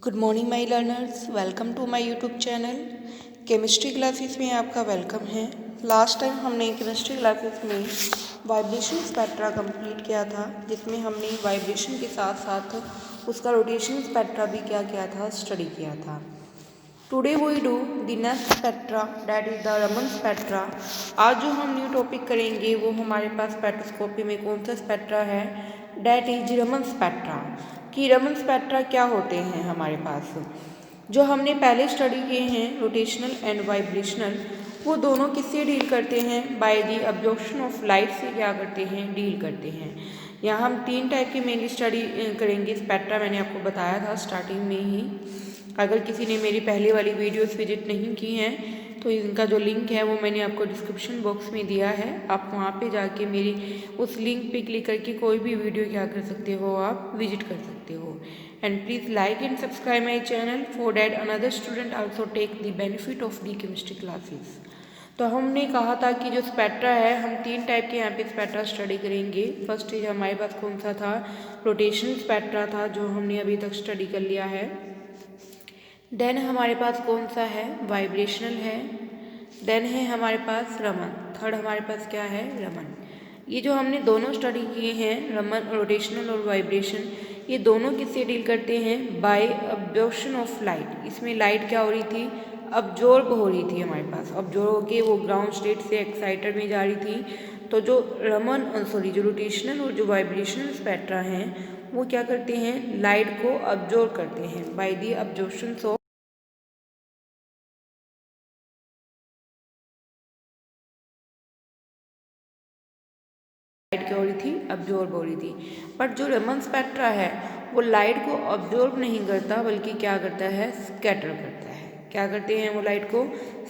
Good morning my learners, welcome to my YouTube channel. Chemistry classes में आपका welcome है। Last time हमने chemistry classes में vibration spectra complete किया था, जिसमें हमने वाइब्रेशन के साथ साथ उसका रोटेशन स्पेक्ट्रा भी क्या किया था, स्टडी किया था। Today we do the next spectra, that is the Raman spectra. आज जो हम न्यू टॉपिक करेंगे वो हमारे पास स्पेक्ट्रोस्कोपी में कौन सा स्पेक्ट्रा है, दैट इज रमन स्पेक्ट्रा। कि रमन स्पेक्ट्रा क्या होते हैं हमारे पास। जो हमने पहले स्टडी किए हैं रोटेशनल एंड वाइब्रेशनल, वो दोनों किससे डील करते हैं, by the absorption of light से क्या करते हैं, डील करते हैं। यहाँ हम तीन टाइप की मेनली स्टडी करेंगे स्पेक्ट्रा, मैंने आपको बताया था स्टार्टिंग में ही। अगर किसी ने मेरी पहले वाली वीडियोस विजिट नहीं की हैं तो इनका जो लिंक है वो मैंने आपको डिस्क्रिप्शन बॉक्स में दिया है, आप वहाँ पे जाके मेरी उस लिंक पे क्लिक करके कोई भी वीडियो क्या कर सकते हो, आप विजिट कर सकते हो। And please like and subscribe my channel for that another student also take the benefit of the chemistry classes. तो हमने कहा था कि जो स्पेक्ट्रा है, हम तीन टाइप के यहाँ पे स्पेक्ट्रा स्टडी करेंगे। फर्स्ट चीज हमारे पास कौन सा था, रोटेशनल स्पेक्ट्रा था, जो हमने अभी तक स्टडी कर लिया है। देन हमारे पास कौन सा है, वाइब्रेशनल है। देन है हमारे पास रमन। थर्ड हमारे पास क्या है, रमन। ये जो हमने दोनों स्टडी किए हैं, रमन, रोटेशनल और वाइब्रेशन, ये दोनों किससे डील करते हैं, बाय अब्जॉर्प्शन ऑफ लाइट। इसमें लाइट क्या हो रही थी, अब्जॉर्ब हो रही थी हमारे पास, अब्जॉर्ब होके वो ग्राउंड स्टेट से एक्साइटर में जा रही थी। तो जो जो रोटेशनल और जो वाइब्रेशनल स्पेक्ट्रा हैं वो क्या करते हैं, लाइट को अब्जॉर्ब करते हैं by the absorption of light क्या हो रही थी, अब्जॉर्ब हो रही थी। बट जो रमन स्पेक्ट्रा है वो लाइट को अब्जॉर्ब नहीं करता, बल्कि क्या करता है, स्कैटर करता है। क्या करते हैं वो, लाइट को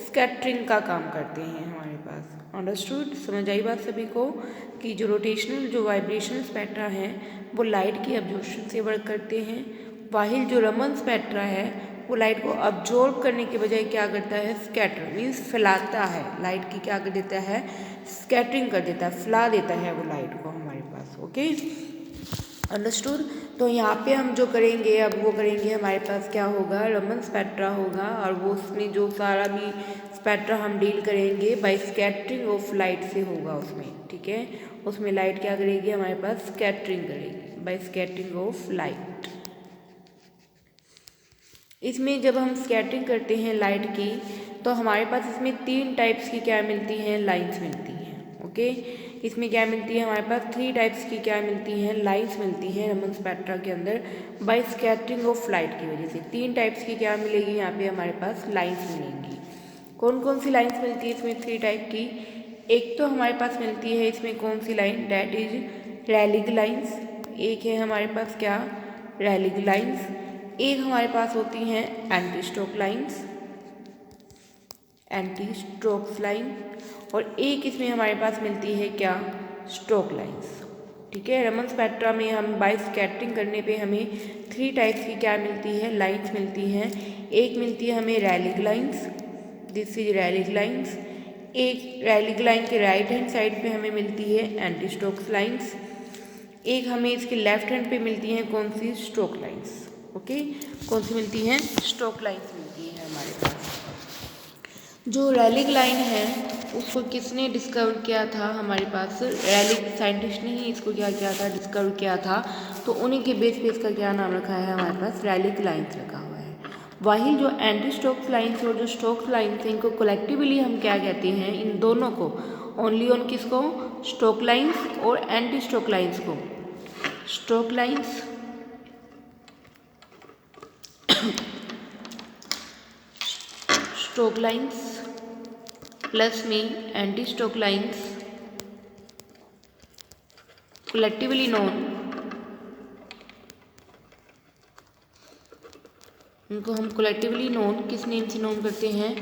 स्कैटरिंग का काम करते हैं हमारे पास। अंडरस्टूड, समझ आई बात सभी को, कि जो रोटेशनल जो वाइब्रेशनल स्पेक्ट्रा हैं वो लाइट की अब्जॉर्प्शन से वर्क करते हैं, वाहिल जो रमन स्पेक्ट्रा है वो लाइट को अब्जॉर्ब करने के बजाय क्या करता है, स्कैटर मीन्स फैलाता है। लाइट की क्या कर देता है, स्कैटरिंग कर देता है, फैला देता है वो लाइट को हमारे पास। Okay, understood. तो यहाँ पे हम जो करेंगे अब वो करेंगे, हमारे पास क्या होगा, रमन स्पेक्ट्रा होगा, और वो उसमें जो सारा भी स्पेक्ट्रा हम डील करेंगे बाय स्कैटरिंग ऑफ लाइट से होगा उसमें। ठीक है, उसमें लाइट क्या करेगी, हमारे पास स्कैटरिंग करेगी बाय स्कैटरिंग ऑफ लाइट। इसमें जब हम स्कैटरिंग करते हैं लाइट की, तो हमारे पास इसमें तीन टाइप्स की क्या मिलती हैं, लाइंस मिलती हैं। ओके, इसमें क्या मिलती है, हमारे पास थ्री टाइप्स की क्या मिलती हैं, लाइंस मिलती हैं रमन स्पेक्ट्रा के अंदर बाय स्कैटरिंग ऑफ लाइट की वजह से। तीन टाइप्स की क्या मिलेगी, यहाँ पे हमारे पास लाइंस मिलेंगी। कौन कौन सी लाइंस मिलती है इसमें, थ्री टाइप की। एक तो हमारे पास मिलती है इसमें कौन सी लाइन, डैट इज रैलिग लाइंस। एक है हमारे पास क्या, रैलिग लाइंस। एक हमारे पास होती हैं anti stock lines, anti Stokes line. और एक इसमें हमारे पास मिलती है क्या, स्टोक लाइंस। ठीक है, रमन स्पेक्ट्रा में हम बाय स्कैटरिंग करने पे हमें थ्री टाइप्स की क्या मिलती है, लाइंस मिलती हैं। एक मिलती है हमें रैलिग लाइंस, दिस इज रैलिग लाइंस। एक रैलिग लाइन के राइट हैंड साइड पे हमें मिलती है एंटी स्टोक्स लाइंस। एक हमें इसके लेफ्ट हैंड पे मिलती हैं कौन सी, स्टोक लाइंस। ओके, कौन सी मिलती हैं, स्टोक लाइंस मिलती है हमारे पास। जो रैलिग लाइन है उसको किसने डिस्कवर किया था, हमारे पास रैलिग साइंटिस्ट ने ही इसको क्या किया था, डिस्कवर किया था। तो उन्हीं के बेस पे इसका क्या नाम रखा है, हमारे पास रैलिग लाइंस रखा हुआ है। वही जो एंटी स्टोक्स लाइंस और जो स्टोक्स लाइंस हैं, इनको कलेक्टिवली हम क्या कहते हैं, इन दोनों को, ओनली ऑन किसको, स्टोक लाइंस और एंटी स्टोक लाइंस को, Stokes lines Stokes lines plus में anti stock lines, collectively known, इनको हम कलेक्टिवली नोन किस नेम से नोन करते हैं,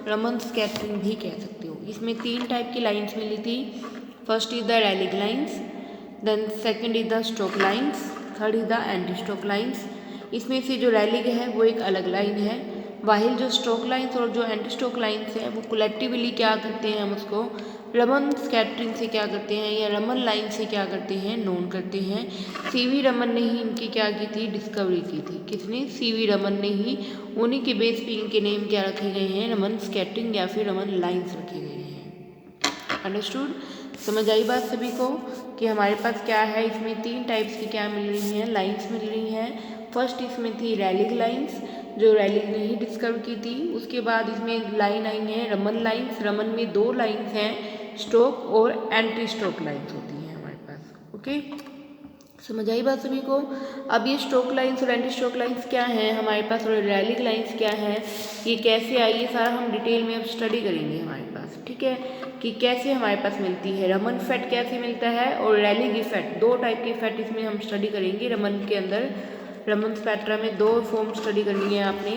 रमन स्कैटरिंग भी कह सकते हो। इसमें तीन टाइप की लाइंस मिली थी। First is the Rayleigh lines, then second is the Stokes lines, third is the anti stock lines. इसमें से जो रैलिग है वो एक अलग लाइन है, वाहिल जो स्ट्रोक लाइन्स और जो एंटी स्ट्रोक लाइन्स हैं वो कलेक्टिवली क्या करते हैं, हम उसको रमन स्कैटरिंग से क्या करते हैं या रमन लाइन से क्या करते हैं, नोन करते हैं। सीवी रमन ने ही इनकी क्या की थी, डिस्कवरी की थी। किसने, सीवी रमन ने ही। उन्हीं के बेस पे इनके नेम क्या रखे गए हैं, रमन स्कैटरिंग या फिर रमन लाइन्स रखे गए हैं। अंडरस्टूड, समझ आई बात सभी को कि हमारे पास क्या है, इसमें 3 टाइप्स की क्या मिल रही हैं, लाइन्स मिल रही हैं। फर्स्ट इसमें थी रैलिग लाइन्स जो रैलिग ने ही डिस्कवर की थी। उसके बाद इसमें लाइन आई है रमन लाइन्स। रमन में 2 लाइन्स हैं, स्ट्रोक और एंटी स्ट्रोक लाइन्स होती हैं हमारे पास। ओके, समझ आई बात सभी को। अब ये स्ट्रोक लाइन्स और एंटी स्ट्रोक लाइन्स क्या हैं हमारे पास, और रैलिग लाइन्स क्या हैं, ये कैसे आई, ये सारा हम डिटेल में अब स्टडी करेंगे हमारे पास। ठीक है, कि कैसे हमारे पास मिलती है, रमन इफेक्ट कैसे मिलता है और रैलिग इफेक्ट। 2 टाइप के इफेक्ट इसमें हम स्टडी करेंगे। रमन के अंदर रमन स्पेक्ट्रा में 2 फॉर्म स्टडी करनी है आपने।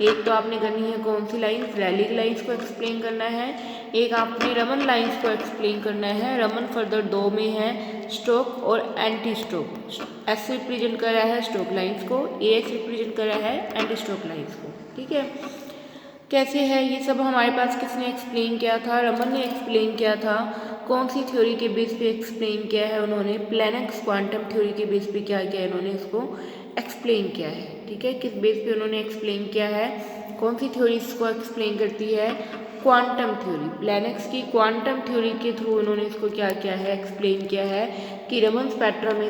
एक तो आपने करनी है कौन सी लाइन्स, रैलिग लाइन्स को एक्सप्लेन करना है। एक आपने रमन लाइन्स को एक्सप्लेन करना है। रमन फर्दर 2 में है, स्ट्रोक और एंटी स्ट्रोक। एस रिप्रेजेंट कर रहा है स्ट्रोक लाइन्स को, ए एस रिप्रेजेंट कर रहा है एंटी स्ट्रोक लाइन्स को। ठीक है, कैसे है ये सब हमारे पास, किसने एक्सप्लेन किया था, रमन ने एक्सप्लेन किया था। कौन सी थ्योरी के बेस पे एक्सप्लेन किया है उन्होंने, प्लैंक्स क्वांटम थ्योरी के बेस पे क्या किया है उन्होंने इसको एक्सप्लेन किया है। ठीक है, किस बेस पे उन्होंने एक्सप्लेन किया है, कौन सी थ्योरी इसको एक्सप्लेन करती है, क्वांटम थ्योरी। प्लैंक्स की क्वांटम थ्योरी के थ्रू उन्होंने इसको क्या किया है, एक्सप्लेन किया है कि रमन स्पेक्ट्रा में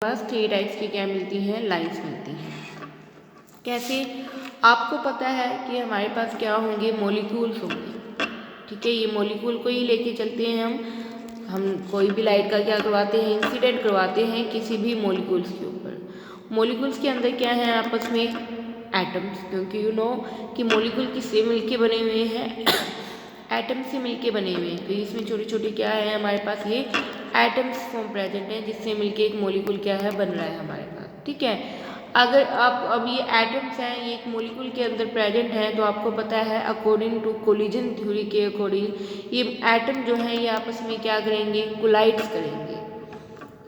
पास 3 टाइप्स की क्या मिलती हैं, लाइन्स मिलती हैं। कैसे, आपको पता है कि हमारे पास क्या होंगे, मॉलिक्यूल्स होंगे। ठीक है, ये मॉलिक्यूल को ही लेके चलते हैं हम कोई भी लाइट का क्या करवाते हैं, इंसिडेंट करवाते हैं किसी भी मॉलिक्यूल्स के ऊपर। मॉलिक्यूल्स के अंदर क्या है आपस में, एटम्स, क्योंकि यू नो कि मॉलिक्यूल किससे मिलके बने हुए हैं, एटम से मिलके बने हुए हैं। तो इसमें छोटे छोटे क्या है हमारे पास, ये एटम्स फॉर्म प्रेजेंट है जिससे मिलके एक मॉलिक्यूल क्या है, बन रहा है हमारे पास। ठीक है, अगर आप अब ये एटम्स हैं, ये एक मॉलिक्यूल के अंदर प्रेजेंट है, तो आपको पता है अकॉर्डिंग टू कोलिजन थ्योरी के अकॉर्डिंग ये एटम जो है ये आपस में क्या करेंगे, कोलाइड्स करेंगे।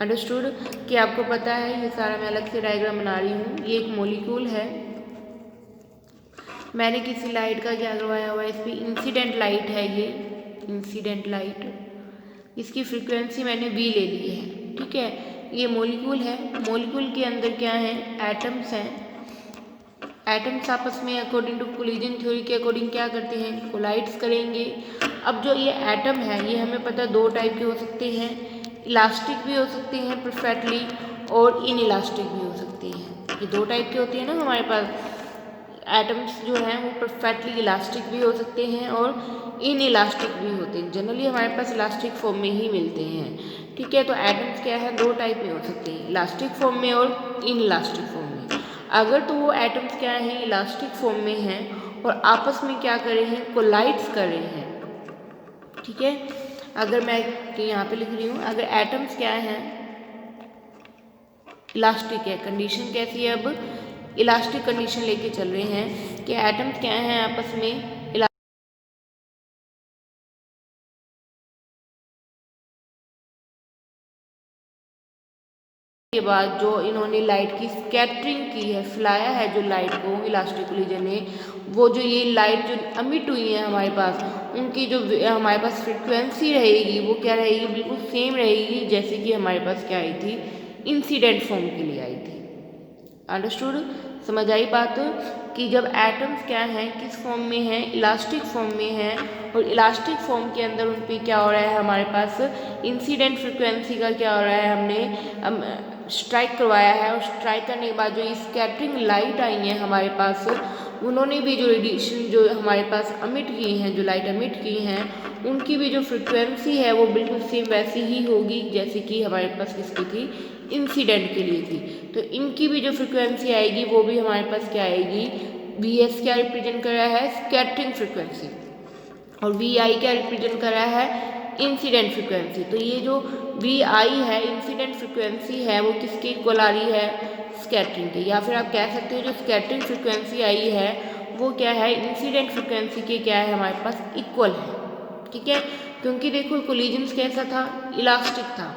अंडरस्टूड, कि आपको पता है, ये सारा मैं अलग से डायग्राम बना रही हूँ। ये एक मॉलिक्यूल है, मैंने किसी लाइट का क्या करवाया हुआ है, इस पर इंसिडेंट लाइट है, ये इंसिडेंट लाइट, इसकी फ्रीक्वेंसी मैंने v ले ली है। ठीक है, ये मॉलिक्यूल है, मॉलिक्यूल के अंदर क्या है, एटम्स हैं। एटम्स आपस में अकॉर्डिंग टू कोलिजन थ्योरी के अकॉर्डिंग क्या करते हैं, कोलाइड्स करेंगे। अब जो ये एटम है ये हमें पता है 2 टाइप के हो सकते हैं, इलास्टिक भी हो सकते हैं परफेक्टली और इन इलास्टिक भी हो सकते हैं। ये 2 टाइप के होते हैं ना हमारे पास एटम्स जो हैं, वो परफेक्टली इलास्टिक भी हो सकते हैं और इन इलास्टिक भी होते हैं। जनरली हमारे पास इलास्टिक फॉर्म में ही मिलते हैं। ठीक है, तो एटम्स क्या है, 2 टाइप में हो सकते हैं, इलास्टिक फॉर्म में और इन इलास्टिक फॉर्म में। अगर तो वो एटम्स क्या हैं, इलास्टिक फॉर्म में हैं और आपस में क्या कर रहे हैं, कोलाइड्स कर रहे हैं। ठीक है, अगर मैं यहाँ पे लिख रही हूँ, अगर एटम्स क्या हैं, इलास्टिक है, कंडीशन कैसी है, अब इलास्टिक कंडीशन लेके चल रहे हैं कि एटम्स क्या हैं आपस में के बाद जो इन्होंने लाइट की स्कैटरिंग की है, फैलाया है जो लाइट को इलास्टिक कोलिजन ने, वो जो ये लाइट जो अमिट हुई है हमारे पास, उनकी जो हमारे पास फ्रिक्वेंसी रहेगी वो क्या रहेगी, बिल्कुल सेम रहेगी जैसे कि हमारे पास क्या आई थी, इंसिडेंट फॉर्म के लिए आई थी। अंडरस्टूड, समझ आई बात, कि जब एटम्स क्या हैं, किस फॉर्म में हैं, इलास्टिक फॉर्म में हैं और इलास्टिक फॉर्म के अंदर उन पर क्या हो रहा है, हमारे पास इंसिडेंट फ्रिक्वेंसी का क्या हो रहा है, हमने स्ट्राइक करवाया है और स्ट्राइक करने के बाद जो स्कैटरिंग लाइट आई हैं हमारे पास, उन्होंने भी जो रेडिएशन जो हमारे पास अमिट की हैं, जो लाइट अमिट की हैं, उनकी भी जो फ्रिक्वेंसी है वो बिल्कुल सेम वैसी ही होगी जैसे कि हमारे पास किसकी थी, इंसिडेंट के लिए थी। तो इनकी भी जो फ्रिक्वेंसी आएगी वो भी हमारे पास क्या आएगी, वी एस क्या रिप्रेजेंट कर रहा है, स्कैटरिंग फ्रिक्वेंसी, और वी आई क्या रिप्रेजेंट कर रहा है, इंसिडेंट फ्रिक्वेंसी। तो ये जो वी आई है, इंसिडेंट फ्रिक्वेंसी है, वो किसके इक्वल आ रही है, स्कैटरिंग की, या फिर आप कह सकते हो जो स्कैटरिंग फ्रिक्वेंसी आई है वो क्या है, इंसिडेंट फ्रिक्वेंसी के क्या है हमारे पास, इक्वल है। ठीक है, क्योंकि देखो कोलिजन्स कैसा था, इलास्टिक था।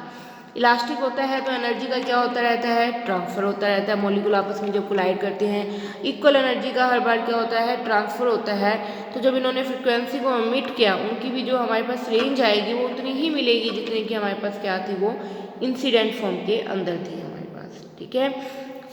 इलास्टिक होता है तो एनर्जी का क्या होता रहता है, ट्रांसफ़र होता रहता है। मॉलिक्यूल आपस में जब कोलाइड करते हैं इक्वल एनर्जी का हर बार क्या होता है, ट्रांसफ़र होता है। तो जब इन्होंने फ्रिक्वेंसी को एमिट किया, उनकी भी जो हमारे पास रेंज आएगी वो उतनी ही मिलेगी जितनी कि हमारे पास क्या थी, वो इंसिडेंट फॉर्म के अंदर थी हमारे पास। ठीक है,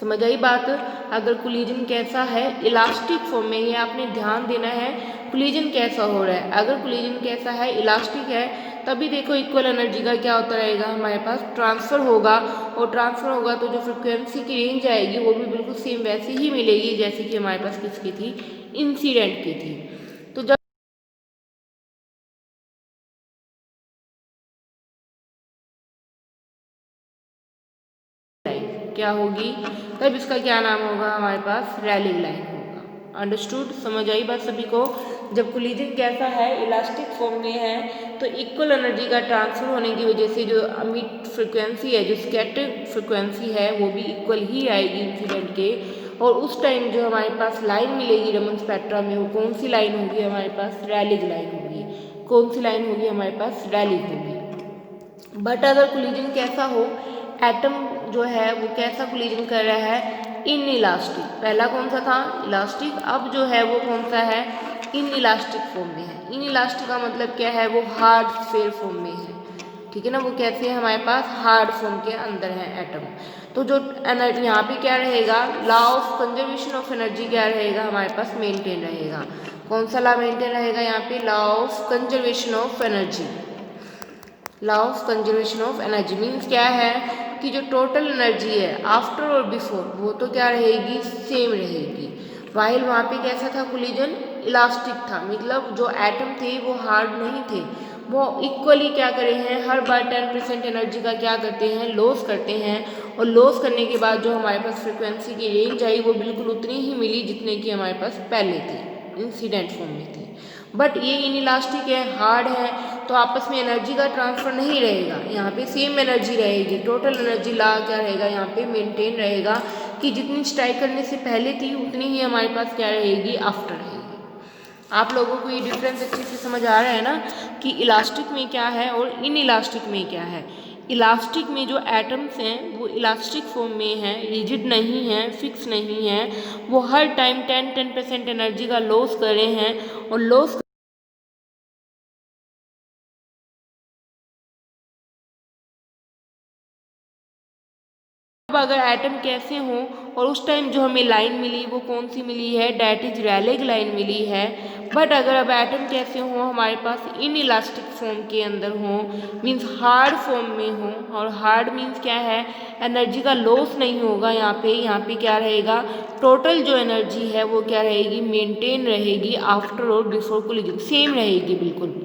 समझ आई बात। अगर कोलिजन कैसा है, इलास्टिक फॉर्म में, ये आपने ध्यान देना है कोलिजन कैसा हो रहा है। अगर कोलिजन कैसा है, इलास्टिक है, तभी देखो इक्वल एनर्जी का क्या होता रहेगा, हमारे पास ट्रांसफ़र होगा। और ट्रांसफ़र होगा तो जो फ्रिक्वेंसी की रेंज आएगी वो भी बिल्कुल सेम वैसी ही मिलेगी जैसे कि हमारे पास किसकी थी, इंसिडेंट की थी। तो जब क्या होगी, तब इसका क्या नाम होगा, हमारे पास रैलिंग लाइन होगा। अंडरस्टूड, समझ आई बात सभी को। जब कोलिजन कैसा है, इलास्टिक फॉर्म में है, तो इक्वल एनर्जी का ट्रांसफर होने की वजह से जो एमिट फ्रिक्वेंसी है, जो स्कैटर्ड फ्रिक्वेंसी है, वो भी इक्वल ही आएगी इंसिडेंट के। और उस टाइम जो हमारे पास लाइन मिलेगी रमन स्पेक्ट्रा में, वो कौन सी लाइन होगी, हमारे पास रैलिंग लाइन होगी। कौन सी लाइन होगी, हमारे पास रैलिंग होगी। बट अगर कोलिजन कैसा हो, एटम जो है वो कैसा कोलिजन कर रहा है, इन इलास्टिक। पहला कौन सा था, इलास्टिक, अब जो है वो कौन सा है, इन इलास्टिक फॉर्म में है। इन इलास्टिक का मतलब क्या है, वो हार्ड स्फीयर फॉर्म में है। ठीक है ना, वो कैसे है, हमारे पास हार्ड फॉर्म के अंदर है एटम। तो जो एनर्जी यहाँ पे क्या रहेगा, law of conservation of energy क्या रहेगा, हमारे पास मेंटेन रहेगा। कौन सा लॉ मेंटेन रहेगा यहाँ पे, law of conservation of energy. Law of conservation of energy means क्या है कि जो टोटल एनर्जी है आफ्टर और बिफोर, वो तो क्या रहेगी, सेम रहेगी। वाइल वहाँ पे कैसा था कोलिजन, इलास्टिक था, मतलब जो एटम थे वो हार्ड नहीं थे, वो इक्वली क्या करे हैं, हर बार 10% एनर्जी का क्या करते हैं, लॉस करते हैं। और लॉस करने के बाद जो हमारे पास फ्रिक्वेंसी की रेंज आई वो बिल्कुल उतनी ही मिली जितने की हमारे पास पहले थी, इंसिडेंट फॉर्म में थी। बट ये इनइलास्टिक है, हार्ड है, तो आपस में एनर्जी का ट्रांसफ़र नहीं रहेगा, यहाँ पे सेम एनर्जी रहेगी। टोटल एनर्जी ला क्या रहेगा, यहाँ पे मेंटेन रहेगा कि जितनी स्ट्राइक करने से पहले थी उतनी ही हमारे पास क्या रहेगी, आफ्टर रहेगी। आप लोगों को ये डिफरेंस अच्छे से समझ आ रहा है ना कि इलास्टिक में क्या है और इन इलास्टिक में क्या है। इलास्टिक में जो एटम्स हैं वो इलास्टिक फॉर्म में हैं, रिजिड नहीं हैं, फिक्स नहीं हैं, वो हर टाइम 10% एनर्जी का लॉस कर रहे हैं। और लॉस अब अगर एटम कैसे हों, और उस टाइम जो हमें लाइन मिली वो कौन सी मिली है, डैट इज रैलिग लाइन मिली है। बट अगर अब एटम कैसे हों, हमारे पास इन इलास्टिक फॉर्म के अंदर हों, मीन्स हार्ड फॉर्म में हों। और हार्ड मीन्स क्या है, एनर्जी का लॉस नहीं होगा यहाँ पे क्या रहेगा, टोटल जो एनर्जी है वो क्या रहेगी, मेंटेन रहेगी आफ्टर और बिफोर कोलिजन, सेम रहेगी बिल्कुल।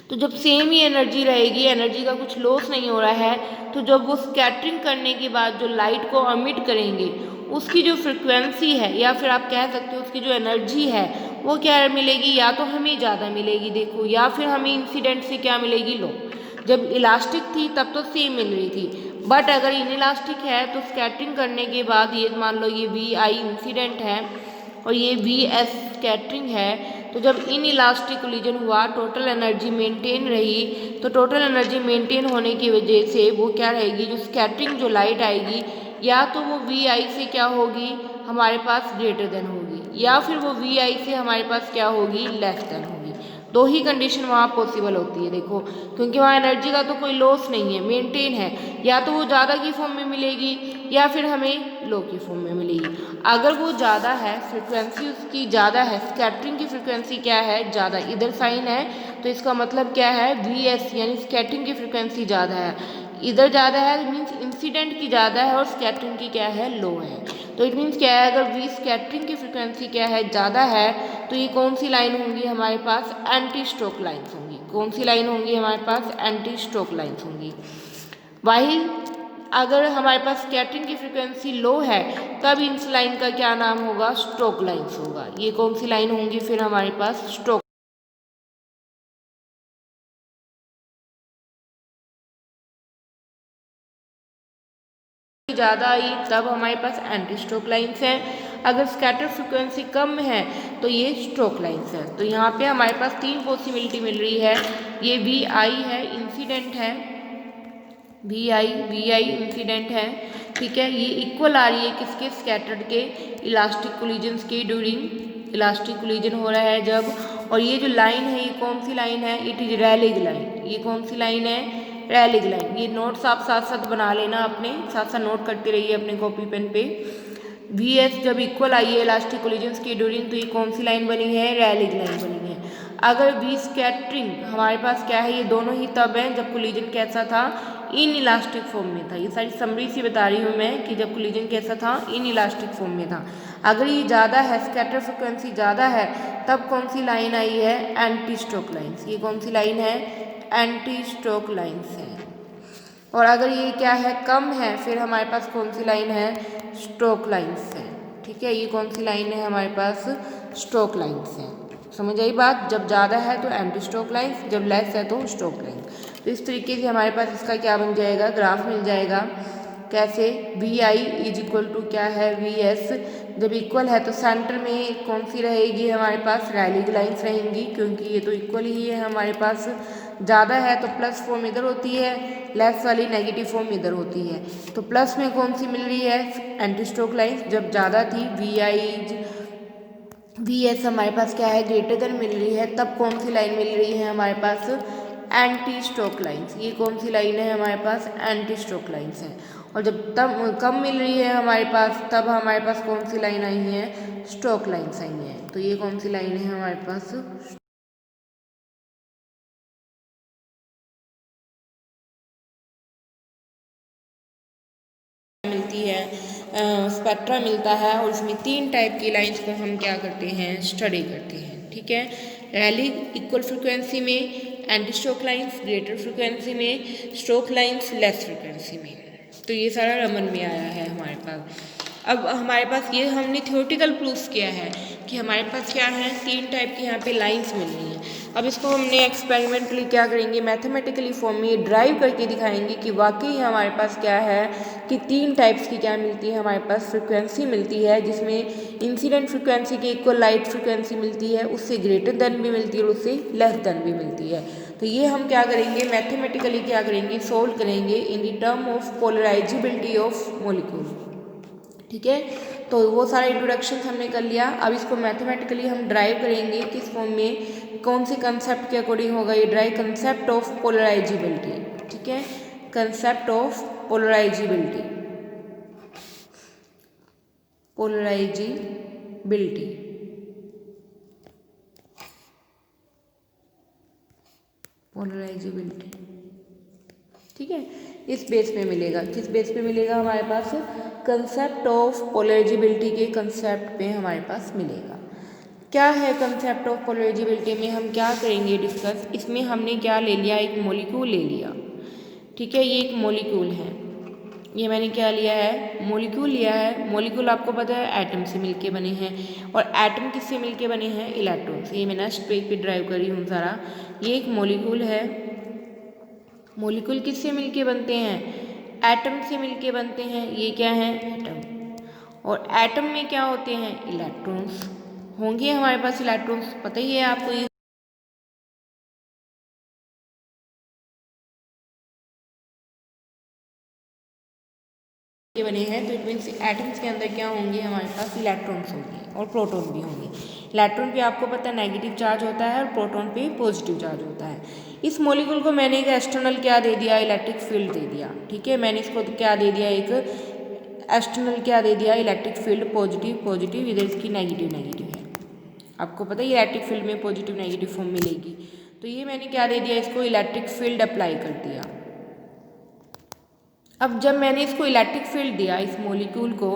तो जब सेम ही एनर्जी रहेगी, एनर्जी का कुछ लॉस नहीं हो रहा है, तो जब वो स्कैटरिंग करने के बाद जो लाइट को एमिट करेंगे, उसकी जो फ्रिक्वेंसी है, या फिर आप कह सकते हो उसकी जो एनर्जी है, वो क्या मिलेगी, या तो हमें ज़्यादा मिलेगी देखो, या फिर हमें इंसिडेंट से क्या मिलेगी, लो। जब इलास्टिक थी तब तो सेम मिल रही थी, बट अगर इनइलास्टिक है तो स्कैटरिंग करने के बाद ये मान लो ये वी आई इंसिडेंट है और ये वी एस स्कैटरिंग है। तो जब इन इलास्टिक कोलिजन हुआ, टोटल एनर्जी मेंटेन रही। तो टोटल एनर्जी मेंटेन होने की वजह से वो क्या रहेगी, जो स्कैटरिंग जो लाइट आएगी, या तो वो वी आई से क्या होगी, हमारे पास ग्रेटर देन होगी, या फिर वो वी आई से हमारे पास क्या होगी, लेस देन होगी। दो ही कंडीशन वहाँ पॉसिबल होती है देखो, क्योंकि वहाँ एनर्जी का तो कोई लॉस नहीं है, मेंटेन है। या तो वो ज़्यादा की फॉर्म में मिलेगी, या फिर हमें लो की फॉर्म में मिलेगी। अगर वो ज़्यादा है, फ्रिक्वेंसी उसकी ज़्यादा है, स्कैटरिंग की फ्रिक्वेंसी क्या है, ज़्यादा, इधर साइन है तो इसका मतलब क्या है, वी एस, यानी स्कैटरिंग की फ्रिक्वेंसी ज़्यादा है। इधर ज़्यादा है मीन्स इंसिडेंट की ज़्यादा है और स्कैटरिंग की क्या है, लो है। तो इट मीन्स क्या है, अगर वी स्कैटरिंग की फ्रिक्वेंसी क्या है, ज़्यादा है, तो ये कौन सी लाइन होंगी, हमारे पास एंटी स्ट्रोक लाइन्स होंगी। कौन सी लाइन होंगी, हमारे पास एंटी स्ट्रोक लाइन्स होंगी। वाइल अगर हमारे पास स्कैटरिंग की फ्रिक्वेंसी लो है, तब इस लाइन का क्या नाम होगा, स्ट्रोक लाइन्स होगा। ये कौन सी लाइन होंगी फिर हमारे पास, स्ट्रोक। ज़्यादा आई तब हमारे पास एंटी स्ट्रोक लाइन्स हैं। अगर स्कैटर फ्रिक्वेंसी कम है तो ये स्ट्रोक लाइन्स है। तो यहाँ पे हमारे पास तीन पॉसिबिलिटी मिल रही है, ये वी आई है, इंसिडेंट है, वी आई इंसिडेंट है, ठीक है। ये इक्वल आ रही है किसके, स्कैटर्ड के इलास्टिक कोलिजन्स के ड्यूरिंग इलास्टिक कोलिजन हो रहा है जब। और ये जो लाइन है ये कौन सी लाइन है, इट इज रैलिग लाइन। ये कौन सी लाइन है, रैलिग लाइन। ये नोट्स आप साथ साथ बना लेना, अपने साथ साथ नोट करते रहिए अपने कॉपी पेन पे। वी एस जब इक्वल आई है इलास्टिक कोलिजन्स की ड्यूरिंग, तो ये कौन सी लाइन बनी है, रैलिग लाइन बनी है। अगर वी स्कैटरिंग हमारे पास क्या है, ये दोनों ही तब है जब कोलिजन कैसा था, इन इलास्टिक फॉर्म में था। ये सारी समरी सी बता रही हूँ मैं कि जब कोलिजन कैसा था, इन इलास्टिक फॉर्म में था। अगर ये ज़्यादा है, स्कैटर फ्रिक्वेंसी ज़्यादा है, तब कौन सी लाइन आई है, एंटी स्ट्रोक लाइन्स। ये कौन सी लाइन है, एंटी स्ट्रोक लाइन्स है। और अगर ये क्या है, कम है, फिर हमारे पास कौन सी लाइन है, स्ट्रोक लाइन्स है, ठीक है। ये कौन सी लाइन है हमारे पास, स्ट्रोक लाइन्स है। समझ आई बात। जब ज़्यादा है तो एंटी स्ट्रोक लाइन्स, जब लेस है तो स्ट्रोक लाइन्स। तो इस तरीके से हमारे पास इसका क्या बन जाएगा, ग्राफ मिल जाएगा। कैसे, V I is equal to क्या है, वी एस। जब इक्वल है तो सेंटर में कौन सी रहेगी हमारे पास, रैलिग लाइन्स रहेंगी, क्योंकि ये तो इक्वल ही है हमारे पास। ज़्यादा है तो प्लस फॉर्म इधर होती है, लेस वाली नेगेटिव फॉर्म इधर होती है। तो प्लस में कौन सी मिल रही है, एंटी स्ट्रोक लाइन्स। जब ज़्यादा थी, वी एस हमारे पास क्या है, ग्रेटर देन मिल रही है, तब कौन सी लाइन मिल रही है हमारे पास, एंटी स्ट्रोक लाइन्स। ये कौन सी लाइन है हमारे पास, एंटी स्ट्रोक लाइन्स है। और जब तब कम मिल रही है हमारे पास, तब हमारे पास कौन सी लाइन आई है, स्ट्रोक लाइन्स आई हैं। तो ये कौन सी लाइन है हमारे पास, मिलती है, स्पेक्ट्रा मिलता है। और इसमें 3 टाइप की लाइंस को हम क्या करते हैं, स्टडी करते हैं, ठीक है। रैलिग इक्वल फ्रिक्वेंसी में, anti stroke lines greater frequency में, स्ट्रोक लाइंस लेस फ्रिक्वेंसी में। तो ये सारा रमन में आया है हमारे पास। अब हमारे पास ये हमने थ्योरेटिकल प्रूफ किया है कि हमारे पास क्या है, 3 टाइप की यहाँ पे लाइंस मिल रही हैं। अब इसको हमने एक्सपेरिमेंटली क्या करेंगे, मैथमेटिकली फॉर्म में ड्राइव करके दिखाएंगे कि वाकई हमारे पास क्या है कि 3 टाइप्स की क्या मिलती है हमारे पास, फ्रिक्वेंसी मिलती है, जिसमें इंसिडेंट फ्रिक्वेंसी के इक्वल लाइट फ्रिक्वेंसी मिलती है, उससे ग्रेटर देन भी मिलती है और उससे लेस देन भी मिलती है। तो ये हम क्या करेंगे, मैथमेटिकली क्या करेंगे, सोल्व करेंगे in the term of polarisability of molecule, ठीक है। तो वो सारा इंट्रोडक्शन हमने कर लिया। अब इसको मैथमेटिकली हम ड्राइव करेंगे किस फॉर्म में, कौन से कंसेप्ट के अकॉर्डिंग होगा ये ड्राइव, कंसेप्ट ऑफ पोलराइजेबिलिटी, ठीक है। Concept of polarisability, polarisability, polarisability, ठीक है। इस बेस पे मिलेगा, किस बेस पे मिलेगा हमारे पास, कंसेप्ट ऑफ पोलराइजेबिलिटी के कंसेप्ट पे हमारे पास मिलेगा। क्या है कंसेप्ट ऑफ पोलराइजेबिलिटी में हम क्या करेंगे डिस्कस, इसमें हमने क्या ले लिया, एक मॉलिक्यूल ले लिया, ठीक है। ये एक मॉलिक्यूल है, ये मैंने क्या लिया है, मॉलिक्यूल लिया है। मॉलिक्यूल आपको पता है एटम से मिलके बने हैं, और एटम किससे मिलके बने हैं, इलेक्ट्रॉन से। ये मैं नेक्स्ट पेज पे ड्राइव कर रही हूँ सारा। ये एक मॉलिक्यूल है, मॉलिक्यूल किससे मिलके बनते हैं, एटम से मिलके बनते हैं। ये क्या है, एटम। और एटम में क्या होते हैं, इलेक्ट्रॉन्स होंगे हमारे पास, इलेक्ट्रॉन्स पता ही है आपको, ये बने हैं। तो इट मीन्स एटम्स के अंदर क्या होंगे हमारे पास, इलेक्ट्रॉन्स होंगे और प्रोटॉन भी होंगे। इलेक्ट्रॉन पे आपको पता है नेगेटिव चार्ज होता है, और प्रोटॉन पे पॉजिटिव चार्ज होता है। इस मॉलिक्यूल को मैंने एक एक्सटर्नल क्या दे दिया, इलेक्ट्रिक फील्ड दे दिया, ठीक है। मैंने इसको क्या दे दिया, एक एक्सटर्नल क्या दे दिया, इलेक्ट्रिक फील्ड, पॉजिटिव पॉजिटिव, इधर इसकी नेगेटिव नेगेटिव है। आपको पता है इलेक्ट्रिक फील्ड में पॉजिटिव नेगेटिव फॉर्म मिलेगी। तो ये मैंने क्या दे दिया, इसको इलेक्ट्रिक फील्ड अप्लाई कर दिया। अब जब मैंने इसको इलेक्ट्रिक फील्ड दिया इस मॉलिक्यूल को,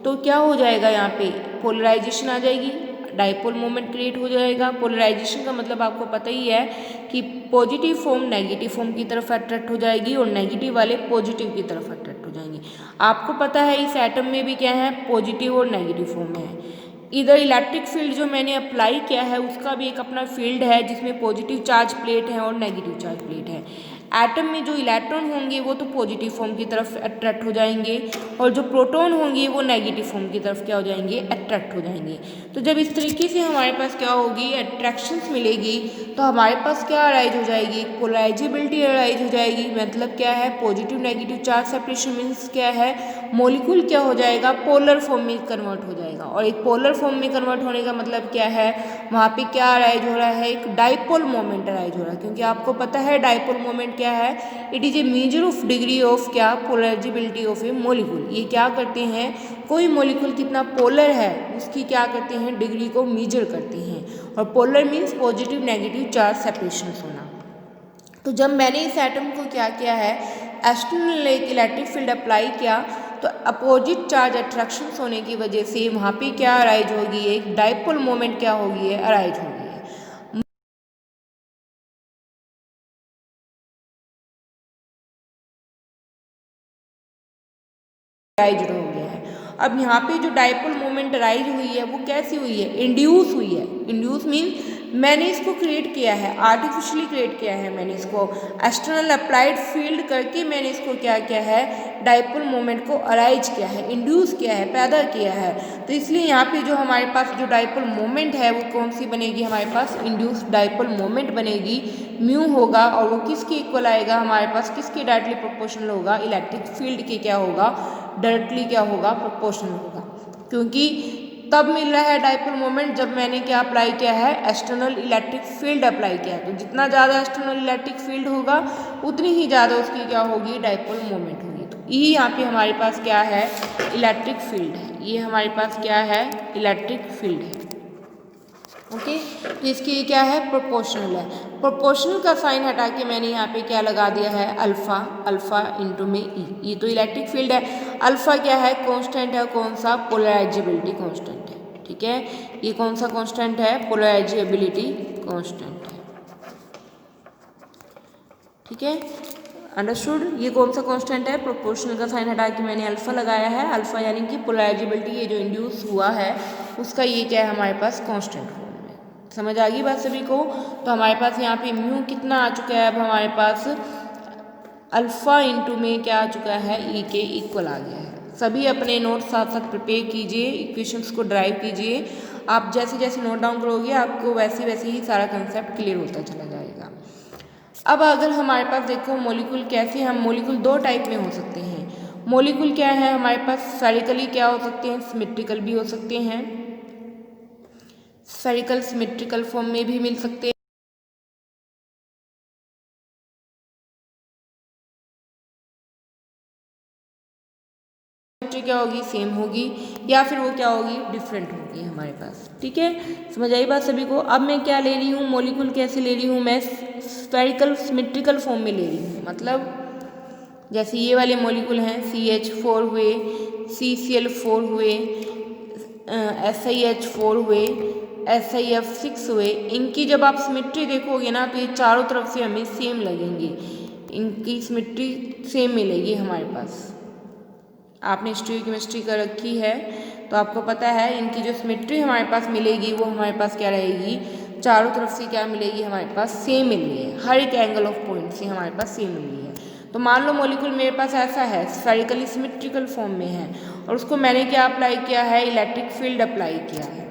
तो क्या हो जाएगा, यहाँ पे पोलराइजेशन आ जाएगी, डाइपोल मोमेंट क्रिएट हो जाएगा। पोलराइजेशन का मतलब आपको पता ही है कि पॉजिटिव फॉर्म नेगेटिव फॉर्म की तरफ अट्रैक्ट हो जाएगी, और नेगेटिव वाले पॉजिटिव की तरफ अट्रैक्ट हो जाएंगे। आपको पता है इस एटम में भी क्या है, पॉजिटिव और नेगेटिव फॉर्म है। इधर इलेक्ट्रिक फील्ड जो मैंने अप्लाई किया है उसका भी एक अपना फील्ड है, जिसमें पॉजिटिव चार्ज प्लेट है और नेगेटिव चार्ज प्लेट है। एटम में जो इलेक्ट्रॉन होंगे वो तो पॉजिटिव फॉर्म की तरफ अट्रैक्ट हो जाएंगे और जो प्रोटॉन होंगे वो नेगेटिव फॉर्म की तरफ क्या हो जाएंगे, अट्रैक्ट हो जाएंगे। तो जब इस तरीके से हमारे पास क्या होगी, अट्रैक्शंस मिलेगी, तो हमारे पास क्या अराइज हो जाएगी, पोलराइजेबिलिटी अराइज हो जाएगी। मतलब क्या है, positive negative charge separation means क्या है, मॉलिक्यूल क्या हो जाएगा, पोलर फॉर्म में कन्वर्ट हो जाएगा। और एक पोलर फॉर्म में कन्वर्ट होने का मतलब क्या है, वहाँ पे क्या अराइज हो रहा है, एक डाइपोल मोमेंट अराइज हो रहा है। क्योंकि आपको पता है डाइपोल मोमेंट क्या है, it is a measure of degree of क्या, पोलराइजेबिलिटी ऑफ ए मॉलिक्यूल। ये क्या करते हैं, कोई मॉलिक्यूल कितना पोलर है उसकी क्या करते हैं, डिग्री को मेजर करते हैं। और polar means positive negative charge separation होना। तो जब मैंने इस एटम को क्या किया है, एक्सटर्नल इलेक्ट्रिक फील्ड अप्लाई किया, तो अपोजिट चार्ज अट्रैक्शन होने की वजह से वहाँ पे क्या अराइज होगी, एक डाइपोल मोमेंट क्या होगी है, अराइज होगी है, अराइज हो गया है। अब यहाँ पे जो डाइपोल मोमेंट अराइज हुई है वो कैसी हुई है, इंड्यूस हुई है। इंड्यूस मीन मैंने इसको क्रिएट किया है, आर्टिफिशियली क्रिएट किया है मैंने इसको, एक्सटर्नल अप्लाइड फील्ड करके मैंने इसको क्या किया है, डाइपोल मोमेंट को अराइज किया है, इंड्यूस किया है, पैदा किया है। तो इसलिए यहाँ पे जो हमारे पास जो डाइपोल मोमेंट है वो कौन सी बनेगी, हमारे पास इंड्यूस डाइपोल मोमेंट बनेगी, म्यू होगा। और वो किसके इक्वल आएगा, हमारे पास किसके डायरेक्टली प्रोपोर्शनल होगा, इलेक्ट्रिक फील्ड के क्या होगा, डायरेक्टली क्या होगा, प्रोपोर्शनल होगा। क्योंकि तब मिल रहा है डाइपोल मोमेंट जब मैंने क्या अप्लाई किया है, एक्सटर्नल इलेक्ट्रिक फील्ड अप्लाई किया है। तो जितना ज़्यादा एक्सटर्नल इलेक्ट्रिक फील्ड होगा उतनी ही ज़्यादा उसकी क्या होगी, डाइपोल मोमेंट होगी। तो ये यहाँ पे हमारे पास क्या है, इलेक्ट्रिक फील्ड है, ये हमारे पास क्या है, इलेक्ट्रिक फील्ड है। ओके, तो इसकी क्या है, प्रोपोर्शनल है। प्रोपोर्शनल का साइन हटा के मैंने यहाँ पे क्या लगा दिया है, अल्फा, अल्फा इंटू में ई। ये तो इलेक्ट्रिक फील्ड है। अल्फा क्या है, कांस्टेंट है, कौन सा, पोलराइजेबिलिटी कांस्टेंट है। ठीक है, ये कौन सा कांस्टेंट है, पोलराइजेबिलिटी कांस्टेंट है। ठीक है, अंडरस्टूड। ये कौन सा कांस्टेंट है, प्रोपोर्शनल का साइन हटा के मैंने अल्फा लगाया है। अल्फा यानी कि पोलराइजेबिलिटी, ये जो इंड्यूस हुआ है उसका ये क्या है, हमारे पास कांस्टेंट फॉर्म में। समझ आ गई बात सभी को। तो हमारे पास यहाँ पे म्यू कितना आ चुका है, अब हमारे पास अल्फा इंटू में क्या आ चुका है, ई के इक्वल आ गया है। सभी अपने नोट साथ साथ प्रिपेयर कीजिए, इक्वेशंस को ड्राइव कीजिए। आप जैसे जैसे नोट डाउन करोगे आपको वैसे वैसे ही सारा कंसेप्ट क्लियर होता चला जाएगा। अब अगर हमारे पास देखो मॉलिक्यूल कैसे, हम मॉलिक्यूल दो टाइप में हो सकते हैं। मॉलिक्यूल क्या है हमारे पास, स्फेरिकली क्या हो सकते हैं, सिमेट्रिकल भी हो सकते हैं, स्फेरिकल सिमेट्रिकल फॉर्म में भी मिल सकते हैं। क्या होगी, सेम होगी, या फिर वो क्या होगी, डिफरेंट होगी हमारे पास। ठीक है, समझ आई बात सभी को। अब मैं क्या ले रही हूँ, मॉलिक्यूल कैसे ले रही हूँ, मैं स्फेरिकल सिमेट्रिकल फॉर्म में ले रही हूँ। मतलब जैसे ये वाले मॉलिक्यूल हैं, CH4 हुए, CCl4 हुए, SiH4 हुए, SiF6 हुए, इनकी जब आप सिमेट्री देखोगे ना तो ये चारों तरफ से हमें सेम लगेंगे, इनकी सिमेट्री सेम मिलेगी हमारे पास। आपने हिस्ट्री केमिस्ट्री कर रखी है तो आपको पता है इनकी जो सिमेट्री हमारे पास मिलेगी वो हमारे पास क्या रहेगी, चारों तरफ से क्या मिलेगी, हमारे पास सेम मिल रही है, हर एक एंगल ऑफ पॉइंट से हमारे पास सेम मिल रही है। तो मान लो मॉलिक्यूल मेरे पास ऐसा है, स्फेरिकली सिमेट्रिकल फॉर्म में है, और उसको मैंने क्या अप्लाई किया है, इलेक्ट्रिक फील्ड अप्लाई किया है।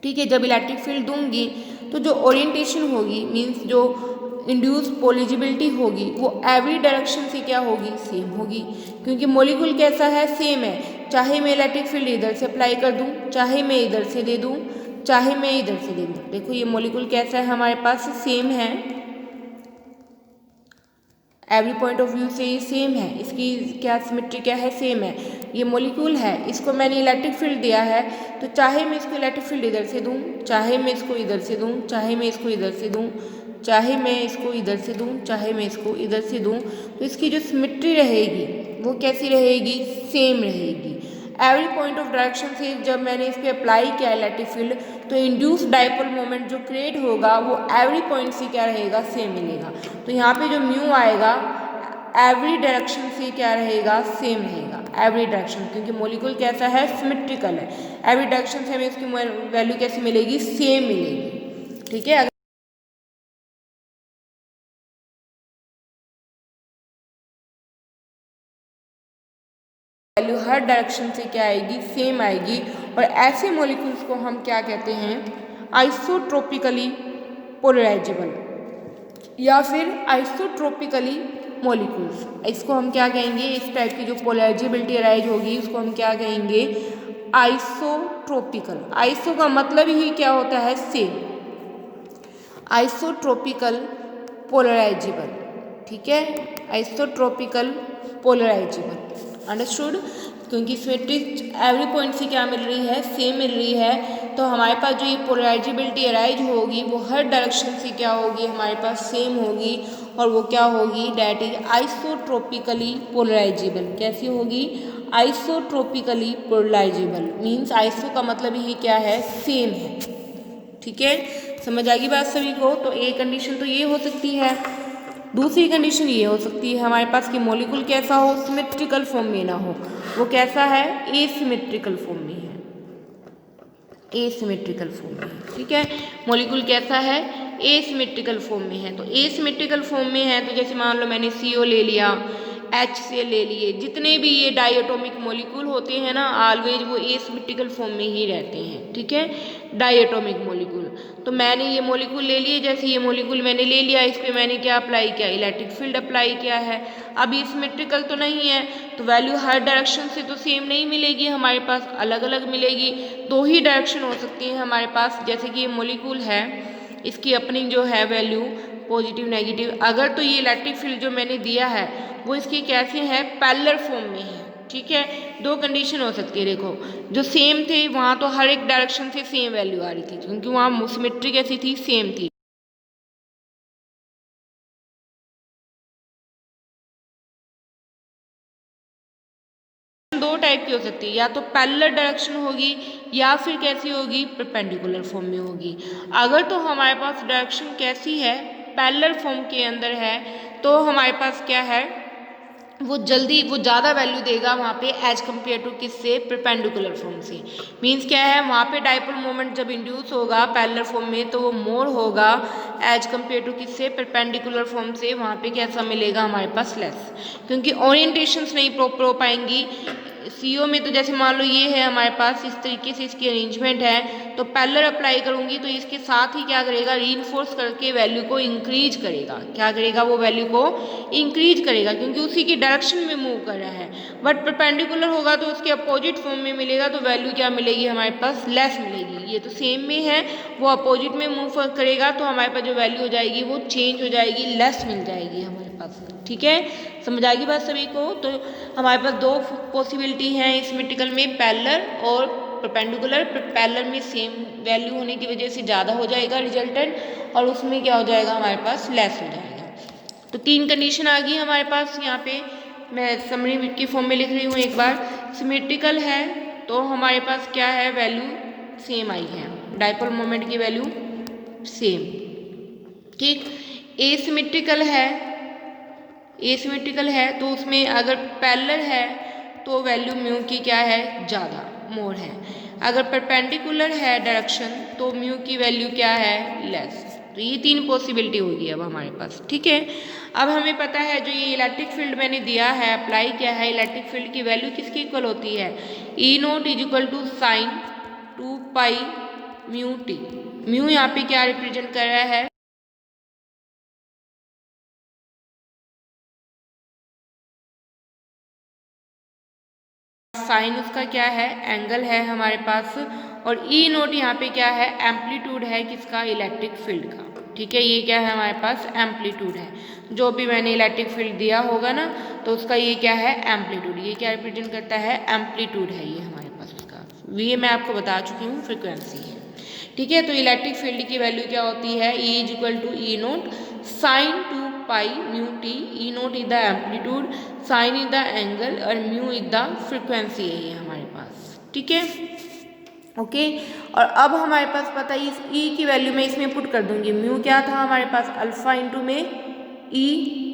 ठीक है, जब इलेक्ट्रिक फील्ड दूंगी तो जो ओरिएंटेशन होगी, मीन्स जो इंड्यूस पोलिजिबिलिटी होगी, वो एवरी डायरेक्शन से क्या होगी, सेम होगी। क्योंकि मॉलिक्यूल कैसा है, सेम है, चाहे मैं इलेक्ट्रिक फील्ड इधर से अप्लाई कर दूं, चाहे मैं इधर से दे दूं, चाहे मैं इधर से दे दूं। देखो ये मॉलिक्यूल कैसा है, हमारे पास सेम है, एवरी पॉइंट ऑफ व्यू से ये सेम है, इसकी क्या सिमेट्री क्या है, सेम है। ये मॉलिक्यूल है, इसको मैंने इलेक्ट्रिक फील्ड दिया है, तो चाहे मैं इसको इलेक्ट्रिक फील्ड इधर से दूं, चाहे मैं इसको इधर से दूं, चाहे मैं इसको इधर से दूं, चाहे मैं इसको इधर से दूं, चाहे मैं इसको इधर से दूं, तो इसकी जो सिमेट्री रहेगी वो कैसी रहेगी, सेम रहेगी। एवरी पॉइंट ऑफ डायरेक्शन से जब मैंने इस पर अप्लाई किया इलेक्ट्रिक फील्ड, तो इंड्यूस डाइपोल मोमेंट जो क्रिएट होगा वो एवरी पॉइंट से क्या रहेगा, सेम मिलेगा। तो यहाँ पे जो म्यू आएगा एवरी डायरेक्शन से क्या रहेगा, सेम रहेगा, एवरी डायरेक्शन, क्योंकि मॉलिक्यूल कैसा है, सिमेट्रिकल है, एवरी डायरेक्शन से हमें इसकी वैल्यू कैसी मिलेगी, सेम मिलेगी। ठीक है। हर डायरेक्शन से क्या आएगी, सेम आएगी। और ऐसे मॉलिक्यूल्स को हम क्या कहते हैं, आइसोट्रोपिकली पोलराइजेबल या फिर आइसोट्रोपिकली मॉलिक्यूल्स। इसको हम क्या कहेंगे, इस टाइप की जो पोलराइजेबिलिटी अराइज होगी उसको हम क्या कहेंगे, आइसोट्रोपिकल। आइसो का मतलब ही क्या होता है, सेम, आइसोट्रोपिकल पोलराइजेबल, ठीक है, आइसोट्रोपिकल पोलराइजेबल, अंडरस्टूड। क्योंकि सिमेट्रिक एवरी पॉइंट से क्या मिल रही है, सेम मिल रही है, तो हमारे पास जो ये पोलराइजेबिलिटी अराइज होगी वो हर डायरेक्शन से क्या होगी, हमारे पास सेम होगी, और वो क्या होगी, डैट इज आइसोट्रोपिकली पोलराइजेबल। कैसी होगी, आइसोट्रोपिकली पोलराइजेबल, मीन्स आइसो का मतलब ही क्या है, सेम है, ठीक है। समझ आ गई बात सभी को। तो एक कंडीशन तो ये हो सकती है। दूसरी कंडीशन ये हो सकती है हमारे पास कि मॉलिक्यूल कैसा हो, सिमेट्रिकल फॉर्म में ना हो। वो कैसा है, एसिमेट्रिकल फॉर्म में है, एसिमेट्रिकल फॉर्म में, ठीक है। मॉलिक्यूल कैसा है, एसिमेट्रिकल फॉर्म में है। तो एसिमेट्रिकल फॉर्म में है तो जैसे मान लो मैंने CO ले लिया, HCl ले लिए, जितने भी ये डायटोमिक मॉलिक्यूल होते हैं ना, ऑलवेज वो एसिमेट्रिकल फॉर्म में ही रहते हैं, ठीक है, डायटोमिक मॉलिक्यूल। तो मैंने ये मॉलिक्यूल ले लिए, जैसे ये मॉलिक्यूल मैंने ले लिया, इस पर मैंने क्या अप्लाई किया, इलेक्ट्रिक फील्ड अप्लाई किया है। अब ये सिमेट्रिकल तो नहीं है, तो वैल्यू हर डायरेक्शन से तो सेम नहीं मिलेगी, हमारे पास अलग अलग मिलेगी। दो ही डायरेक्शन हो सकती है हमारे पास, जैसे कि ये मॉलिक्यूल है, इसकी अपनी जो है वैल्यू पॉजिटिव नेगेटिव, अगर तो ये इलेक्ट्रिक फील्ड जो मैंने दिया है वो इसकी कैसे है, पैरेलल फॉर्म में है, ठीक है। दो कंडीशन हो सकती है, देखो जो सेम थे वहाँ तो हर एक डायरेक्शन से सेम वैल्यू आ रही थी, क्योंकि वहाँ सिमेट्री कैसी थी, सेम थी। दो टाइप की हो सकती है, या तो पैरेलल डायरेक्शन होगी या फिर कैसी होगी, परपेंडिकुलर फॉर्म में होगी। अगर तो हमारे पास डायरेक्शन कैसी है, पैरेलल फॉर्म के अंदर है, तो हमारे पास क्या है, वो ज़्यादा वैल्यू देगा वहाँ पे एज कम्पेयर टू किससे, परपेंडिकुलर फॉर्म से। मीन्स क्या है, वहाँ पे डाइपोल मोमेंट जब इंड्यूस होगा पैरेलल फॉर्म में तो वो मोर होगा एज कम्पेयर टू किससे, परपेंडिकुलर फॉर्म से। वहाँ पे कैसा मिलेगा, हमारे पास लेस, क्योंकि ओरिएंटेशंस नहीं प्रॉपर हो पाएंगी। CO में तो जैसे मान लो ये है हमारे पास, इस तरीके से इसकी अरेंजमेंट है, तो पैरेलल अप्लाई करूँगी तो इसके साथ ही क्या करेगा, रीइंफोर्स करके वैल्यू को इंक्रीज करेगा। क्या करेगा, वो वैल्यू को इंक्रीज करेगा, क्योंकि उसी की डायरेक्शन में मूव कर रहा है। बट परपेंडिकुलर होगा तो उसके अपोजिट फॉर्म में मिलेगा, तो वैल्यू क्या मिलेगी, हमारे पास लेस मिलेगी। ये तो सेम में है, वो अपोजिट में मूव करेगा तो हमारे पास जो वैल्यू हो जाएगी वो चेंज हो जाएगी, लेस मिल जाएगी हमारे पास, ठीक है। समझ आएगी बात सभी को। तो हमारे पास दो पॉसिबिलिटी हैं सिमेट्रिकल में, पैरेलल और परपेंडिकुलर। पैरेलल में सेम वैल्यू होने की वजह से ज़्यादा हो जाएगा रिजल्टेंट, और उसमें क्या हो जाएगा, हमारे पास लेस हो जाएगा। तो तीन कंडीशन आ गई हमारे पास। यहाँ पे मैं समरी की फॉर्म में लिख रही हूँ एक बार। सिमेट्रिकल है तो हमारे पास क्या है, वैल्यू सेम आई है, डाइपोल मोमेंट की वैल्यू सेम, ठीक। एसिमेट्रिकल है तो उसमें अगर पैरेलल है तो वैल्यू म्यू की क्या है, ज़्यादा, मोर है। अगर परपेंडिकुलर है डायरेक्शन तो म्यू की वैल्यू क्या है, लेस। तो ये तीन पॉसिबिलिटी होगी अब हमारे पास, ठीक है। अब हमें पता है जो ये इलेक्ट्रिक फील्ड मैंने दिया है, अप्लाई किया है, इलेक्ट्रिक फील्ड की वैल्यू किसके इक्वल होती है, E0 is equal to sine 2 pi mu t. Mu यहाँ पे क्या रिप्रेजेंट कर रहा है, साइन उसका क्या है, एंगल है हमारे पास, और E0 यहाँ पे क्या है, एम्पलीट्यूड है किसका, इलेक्ट्रिक फील्ड का, ठीक है। ये क्या है हमारे पास, एम्पलीट्यूड है। जो भी मैंने इलेक्ट्रिक फील्ड दिया होगा ना तो उसका ये क्या है, एम्पलीट्यूड। ये क्या रिप्रेजेंट करता है, एम्पलीट्यूड है ये हमारे पास उसका। ये मैं आपको बता चुकी हूँ, फ्रिक्वेंसी है, ठीक है। तो इलेक्ट्रिक फील्ड की वैल्यू क्या होती है, E is equal to E0 sine 2 pi mu t. E0 is the amplitude, sine is the angle, और म्यू इज द फ्रिक्वेंसी है ये हमारे पास, ठीक है, ओके। और अब हमारे पास पता है इस E की वैल्यू मैं इसमें पुट कर दूंगी। म्यू क्या था हमारे पास, अल्फा इंटू में E,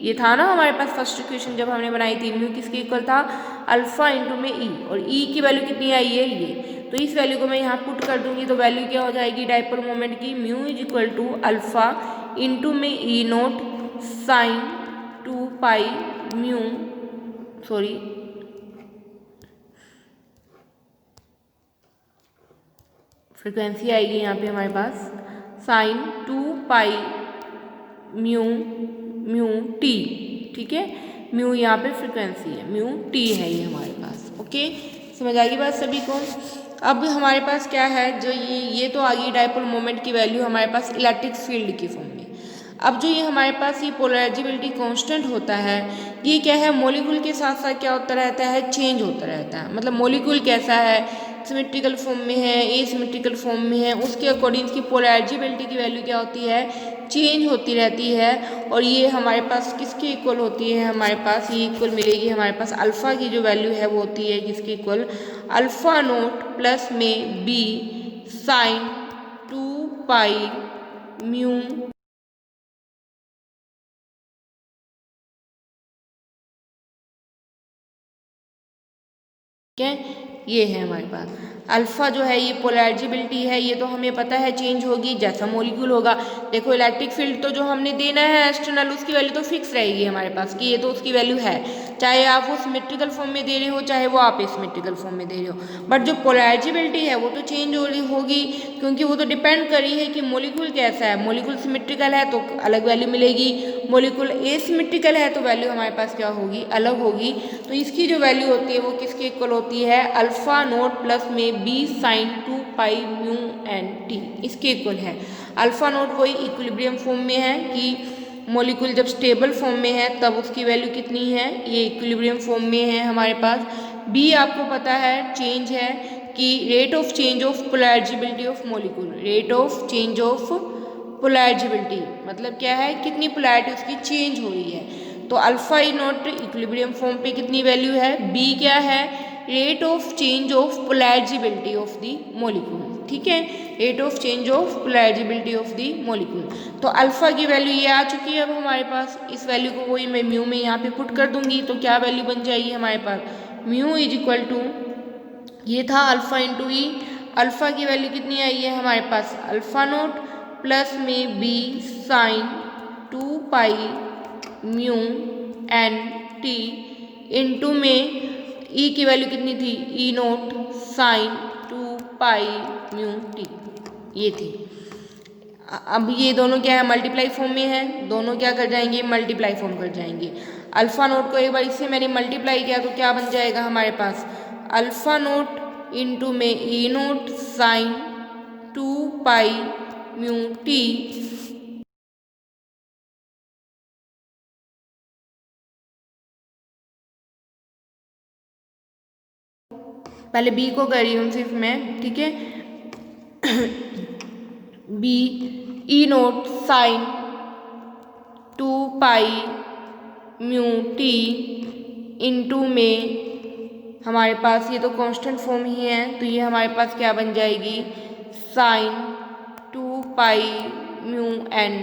ये था ना हमारे पास फर्स्ट इक्वेशन जब हमने बनाई थी। म्यू किसके इक्वल था, अल्फा इंटू में E, और E की वैल्यू कितनी आई है, ये। तो इस वैल्यू को मैं यहाँ पुट कर दूंगी तो वैल्यू क्या हो जाएगी, डाइपोल मोमेंट की, mu is equal to alpha into में E0 sine 2 pi mu, sorry frequency आएगी यहाँ पे हमारे पास sine 2 pi mu mu T, ठीक है। म्यू यहाँ पे फ्रिक्वेंसी है, म्यू टी है ये हमारे पास। ओके, समझ आ गई बात सभी को। अब हमारे पास क्या है, जो ये तो आ गई डायपोल मोमेंट की वैल्यू हमारे पास इलेक्ट्रिक फील्ड की फॉर्म में। अब जो ये हमारे पास ये पोलराइजेबिलिटी कांस्टेंट होता है, ये क्या है, मॉलिक्यूल के साथ साथ क्या होता रहता है, चेंज होता रहता है। मतलब मॉलिक्यूल कैसा है, सिमेट्रिकल फॉर्म में है, एसिमेट्रिकल फॉर्म में है, उसके अकॉर्डिंग इसकी पोलराइजेबिलिटी की वैल्यू क्या होती है, चेंज होती रहती है। और ये हमारे पास किसके इक्वल होती है, हमारे पास ये इक्वल मिलेगी हमारे पास अल्फ़ा की जो वैल्यू है वो होती है किसके इक्वल, अल्फ़ा नोट प्लस में बी साइन 2 पाई म्यू है। ये है हमारे पास अल्फ़ा जो है ये पोलराइजेबिलिटी है, ये तो हमें पता है चेंज होगी जैसा मॉलिक्यूल होगा। देखो इलेक्ट्रिक फील्ड तो जो हमने देना है एक्सटर्नल, उसकी वैल्यू तो फिक्स रहेगी हमारे पास कि ये तो उसकी वैल्यू है, चाहे आप वो सिमेट्रिकल फॉर्म में दे रहे हो चाहे वो आप एसिमेट्रिकल फॉर्म में दे रहे हो। बट जो पोलराइजेबिलिटी है वो तो चेंज हो रही होगी, क्योंकि वो तो डिपेंड कर रही है कि मॉलिक्यूल कैसा है। मॉलिक्यूल सिमेट्रिकल है तो अलग वैल्यू मिलेगी, मॉलिक्यूल एसिमेट्रिकल है तो वैल्यू हमारे पास क्या होगी, अलग होगी। तो इसकी जो वैल्यू होती है वो किसके इक्वल होती है, अल्फ़ा नोट प्लस में B sine 2 pi mu N t, इसके इक्वल है। अल्फ़ा नोट वही इक्विलिब्रियम फॉर्म में है कि मॉलिक्यूल जब स्टेबल फॉर्म में है तब उसकी वैल्यू कितनी है, ये इक्विलिब्रियम फॉर्म में है हमारे पास। बी आपको पता है चेंज है कि rate of change of polarisability of molecule, rate of change of polarisability मतलब क्या है, कितनी पोलैरिटी उसकी चेंज हो रही है। तो alpha E not equilibrium form पे कितनी वैल्यू है, बी क्या है, rate of change of polarisability of the molecule, ठीक है, rate of change of polarisability of the molecule. तो अल्फ़ा की वैल्यू ये आ चुकी है अब हमारे पास, इस वैल्यू को वही मैं म्यू में यहाँ पे पुट कर दूंगी तो क्या वैल्यू बन जाएगी हमारे पास, म्यू इज इक्वल टू, ये था अल्फ़ा इंटू ई, अल्फ़ा की वैल्यू कितनी आई है हमारे पास, अल्फ़ा नोट प्लस में B sine 2 pi mu N T into में ई की वैल्यू कितनी थी, E note sine 2 pi mu T, ये थी। अब ये दोनों क्या है, मल्टीप्लाई फॉर्म में है, दोनों क्या कर जाएंगे, मल्टीप्लाई फॉर्म कर जाएंगे। अल्फ़ा नोट को एक बार इससे मैंने मल्टीप्लाई किया तो क्या बन जाएगा हमारे पास, अल्फ़ा नोट इंटू में E note sine 2 pi mu T पहले बी को कर रही हूँ सिर्फ मैं, ठीक है, B E note sine 2 pi mu T into में हमारे पास ये तो कांस्टेंट फॉर्म ही है तो ये हमारे पास क्या बन जाएगी, sine 2 pi mu N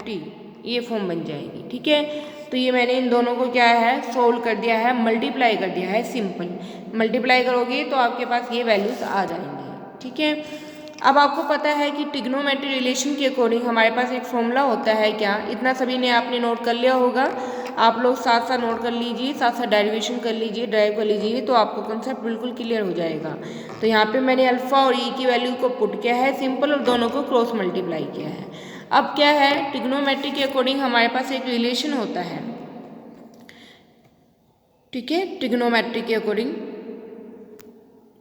t, ये फॉर्म बन जाएगी, ठीक है। तो ये मैंने इन दोनों को क्या है, सोल्व कर दिया है, मल्टीप्लाई कर दिया है, सिंपल मल्टीप्लाई करोगे तो आपके पास ये वैल्यूज आ जाएंगी, ठीक है। अब आपको पता है कि ट्रिग्नोमेट्री रिलेशन के अकॉर्डिंग हमारे पास एक फॉर्मूला होता है, क्या, इतना सभी ने आपने नोट कर लिया होगा, आप लोग साथ साथ नोट कर लीजिए, साथ साथ डेरिवेशन कर लीजिए, ड्राइव कर लीजिए तो आपको कंसेप्ट बिल्कुल क्लियर हो जाएगा। तो यहाँ पे मैंने अल्फ़ा और ई की वैल्यू को पुट किया है सिंपल और दोनों को क्रॉस मल्टीप्लाई किया है। अब क्या है, ट्रिग्नोमेट्री के अकॉर्डिंग हमारे पास एक रिलेशन होता है, ठीक है, ट्रिग्नोमेट्री के अकॉर्डिंग